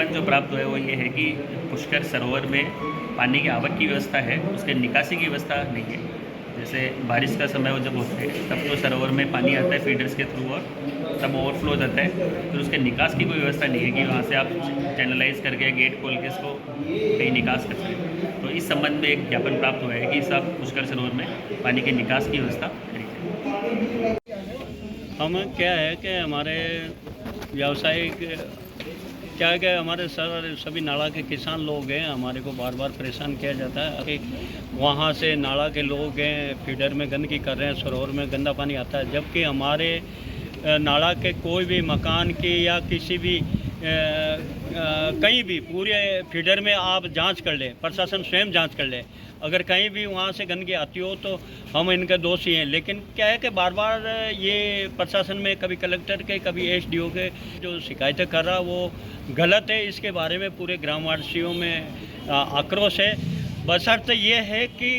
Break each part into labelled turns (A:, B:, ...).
A: ज्ञापन जो प्राप्त हुआ है वो ये है कि पुष्कर सरोवर में पानी की आवक की व्यवस्था है, उसके निकासी की व्यवस्था नहीं है। जैसे बारिश का समय वो जब होता है तब तो सरोवर में पानी आता है फीडर्स के थ्रू और तब ओवरफ्लो हो जाता है, फिर उसके निकास की कोई व्यवस्था नहीं है कि वहाँ से आप चैनलाइज करके गेट खोल के इसको कहीं निकास कर सकें। तो इस संबंध में एक ज्ञापन प्राप्त हुआ है कि सब पुष्कर सरोवर में पानी के निकास की व्यवस्था करी जाए।
B: हम क्या है कि हमारे व्यावसायिक क्या है कि हमारे सभी नाला के किसान लोग हैं, हमारे को बार बार परेशान किया जाता है कि वहाँ से नाला के लोग हैं फीडर में गंदगी कर रहे हैं, सरोवर में गंदा पानी आता है, जबकि हमारे नाला के कोई भी मकान की या किसी भी कहीं भी पूरे फीडर में आप जांच कर लें, प्रशासन स्वयं जांच कर ले, अगर कहीं भी वहाँ से गंदगी आती हो तो हम इनके दोषी हैं। लेकिन क्या है कि बार बार ये प्रशासन में कभी कलेक्टर के कभी एसडीओ के जो शिकायतें कर रहा वो गलत है। इसके बारे में पूरे ग्रामवासियों में आक्रोश है। बशर्ते ये है कि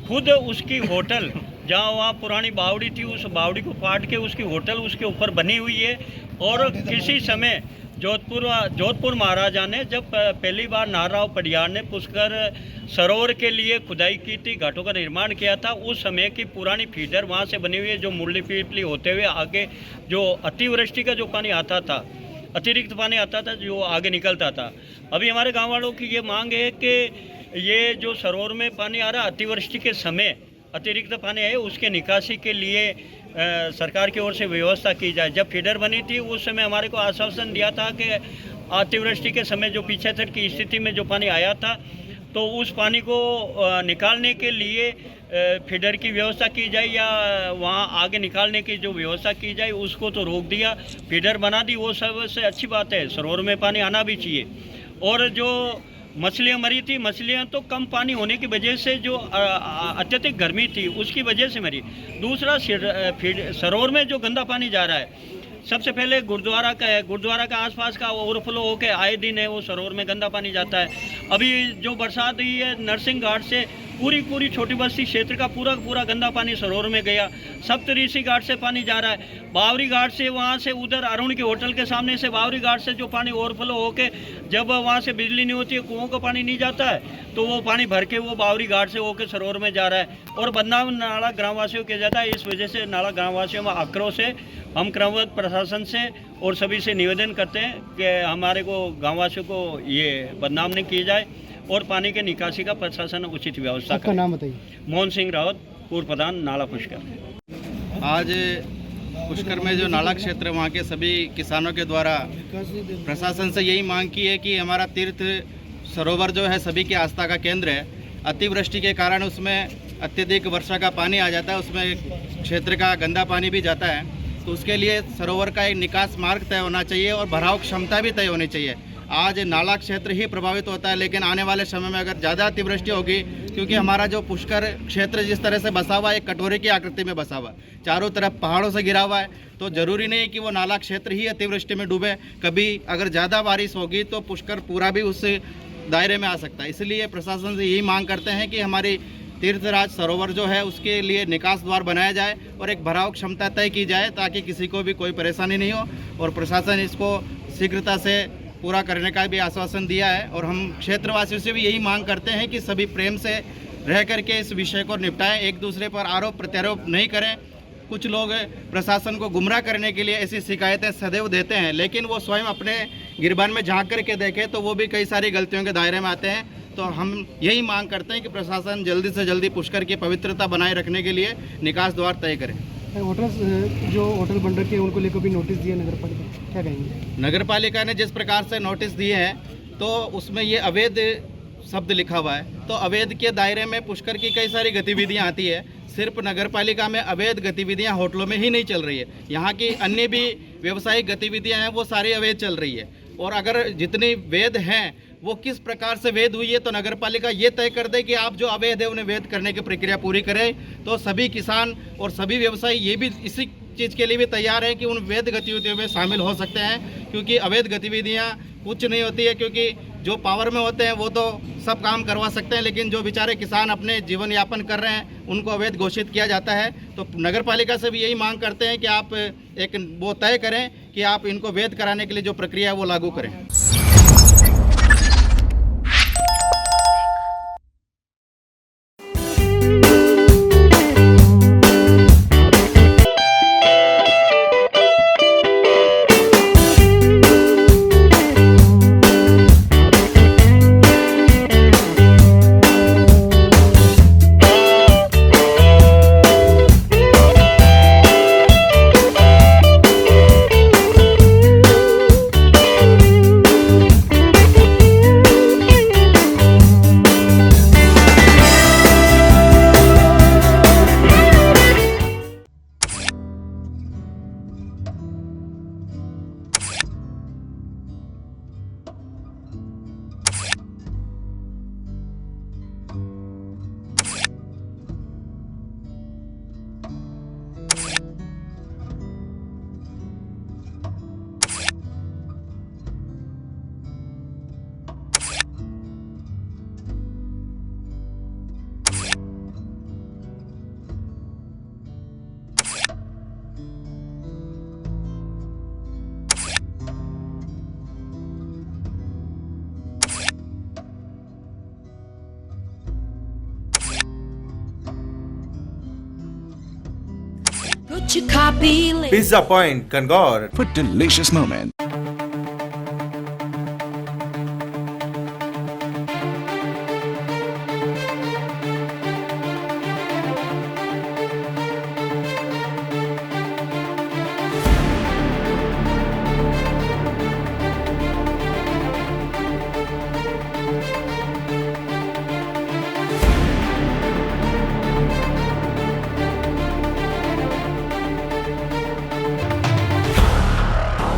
B: खुद उसकी होटल जहाँ वहाँ पुरानी बावड़ी थी उस बावड़ी को पाट के उसकी होटल उसके ऊपर बनी हुई है। और किसी समय जोधपुर महाराजा ने जब पहली बार नाराव पडियार ने पुष्कर सरोवर के लिए खुदाई की थी, घाटों का निर्माण किया था, उस समय की पुरानी फीडर वहाँ से बनी हुई है, जो मुरली पीपली होते हुए आगे जो अतिवृष्टि का जो पानी आता था, अतिरिक्त पानी आता था जो आगे निकलता था। अभी हमारे गाँव वालों की ये मांग है कि ये जो सरोवर में पानी आ रहा अतिवृष्टि के समय अतिरिक्त पानी है उसके निकासी के लिए सरकार की ओर से व्यवस्था की जाए। जब फीडर बनी थी उस समय हमारे को आश्वासन दिया था कि अतिवृष्टि के समय जो पीछे तक की स्थिति में जो पानी आया था तो उस पानी को निकालने के लिए फीडर की व्यवस्था की जाए या वहाँ आगे निकालने की जो व्यवस्था की जाए, उसको तो रोक दिया, फीडर बना दी, वो सबसे अच्छी बात है, सरोवर में पानी आना भी चाहिए। और जो मछलियाँ मरी थी, मछलियाँ तो कम पानी होने की वजह से जो अत्यधिक गर्मी थी उसकी वजह से मरी। दूसरा सरोवर में जो गंदा पानी जा रहा है, सबसे पहले गुरुद्वारा का है, गुरुद्वारा का आसपास का ओवरफ्लो होकर आए दिन है वो सरोवर में गंदा पानी जाता है। अभी जो बरसात हुई है नरसिंह घाट से पूरी छोटी बस्ती क्षेत्र का पूरा गंदा पानी सरोवर में गया। सप्तऋषि घाट से पानी जा रहा है, बावरी घाट से वहाँ से उधर अरुण के होटल के सामने से बावरी घाट से जो पानी ओवरफ्लो होके जब वहाँ से बिजली नहीं होती है, कुओं का पानी नहीं जाता है, तो वो पानी भर के वो बावरी घाट से होकर सरोवर में जा रहा है और बदनाम नाला ग्रामवासियों किया जाता है। इस वजह से नाला ग्रामवासियों में आक्रोश है। हम क्रमबद्ध प्रशासन से और सभी से निवेदन करते हैं कि हमारे को गाँववासियों को ये बदनाम नहीं किया जाए और पानी के निकासी का प्रशासन उचित व्यवस्था
C: आपका नाम बताइए।
B: मोहन सिंह रावत, पूर्व प्रधान नाला पुष्कर।
D: आज पुष्कर में जो नाला क्षेत्र वहाँ के सभी किसानों के द्वारा प्रशासन से यही मांग की है कि हमारा तीर्थ सरोवर जो है सभी की आस्था का केंद्र है। अतिवृष्टि के कारण उसमें अत्यधिक वर्षा का पानी आ जाता है, उसमें क्षेत्र का गंदा पानी भी जाता है, तो उसके लिए सरोवर का एक निकास मार्ग तय होना चाहिए और भराव क्षमता भी तय होनी चाहिए। आज नाला क्षेत्र ही प्रभावित होता है, लेकिन आने वाले समय में अगर ज़्यादा अतिवृष्टि होगी, क्योंकि हमारा जो पुष्कर क्षेत्र जिस तरह से बसा हुआ है एक कटोरे की आकृति में बसा हुआ है, चारों तरफ पहाड़ों से घिरा हुआ है, तो ज़रूरी नहीं कि वो नाला क्षेत्र ही अतिवृष्टि में डूबे। कभी अगर ज़्यादा बारिश होगी तो पुष्कर पूरा भी उस दायरे में आ सकता है। इसलिए प्रशासन से यही मांग करते हैं कि हमारी तीर्थराज सरोवर जो है उसके लिए निकास द्वार बनाया जाए और एक भराव क्षमता तय की जाए ताकि किसी को भी कोई परेशानी नहीं हो। और प्रशासन इसको शीघ्रता से पूरा करने का भी आश्वासन दिया है। और हम क्षेत्रवासियों से भी यही मांग करते हैं कि सभी प्रेम से रह करके इस विषय को निपटाएं, एक दूसरे पर आरोप प्रत्यारोप नहीं करें। कुछ लोग प्रशासन को गुमराह करने के लिए ऐसी शिकायतें सदैव देते हैं, लेकिन वो स्वयं अपने गिरबान में झांक करके देखें तो वो भी कई सारी गलतियों के दायरे में आते हैं। तो हम यही मांग करते हैं कि प्रशासन जल्दी से जल्दी पुष्कर की पवित्रता बनाए रखने के लिए निकास द्वार तय करें।
C: होटल बन रखे हैं उनको लेकर भी नोटिस दिया नगर पालिका, क्या कहेंगे?
D: नगर पालिका ने जिस प्रकार से नोटिस दिए हैं तो उसमें ये अवैध शब्द लिखा हुआ है, तो अवैध के दायरे में पुष्कर की कई सारी गतिविधियां आती है। सिर्फ नगर पालिका में अवैध गतिविधियां होटलों में ही नहीं चल रही है, यहाँ की अन्य भी व्यावसायिक गतिविधियां हैं वो सारी अवैध चल रही है। और अगर जितनी वैध हैं वो किस प्रकार से वैध हुई है तो नगर पालिका ये तय कर दे कि आप जो अवैध है उन्हें वैध करने की प्रक्रिया पूरी करें। तो सभी किसान और सभी व्यवसायी ये भी इसी चीज़ के लिए भी तैयार है कि उन वैध गतिविधियों में शामिल हो सकते हैं, क्योंकि अवैध गतिविधियां कुछ नहीं होती है, क्योंकि जो पावर में होते हैं वो तो सब काम करवा सकते हैं, लेकिन जो बेचारे किसान अपने जीवन यापन कर रहे हैं उनको अवैध घोषित किया जाता है। तो नगर पालिका से भी यही मांग करते हैं कि आप एक वो तय करें कि आप इनको वैध कराने के लिए जो प्रक्रिया है वो लागू करें।
E: Chicopee.
F: Pizza Point, Kangor.
G: for delicious moments.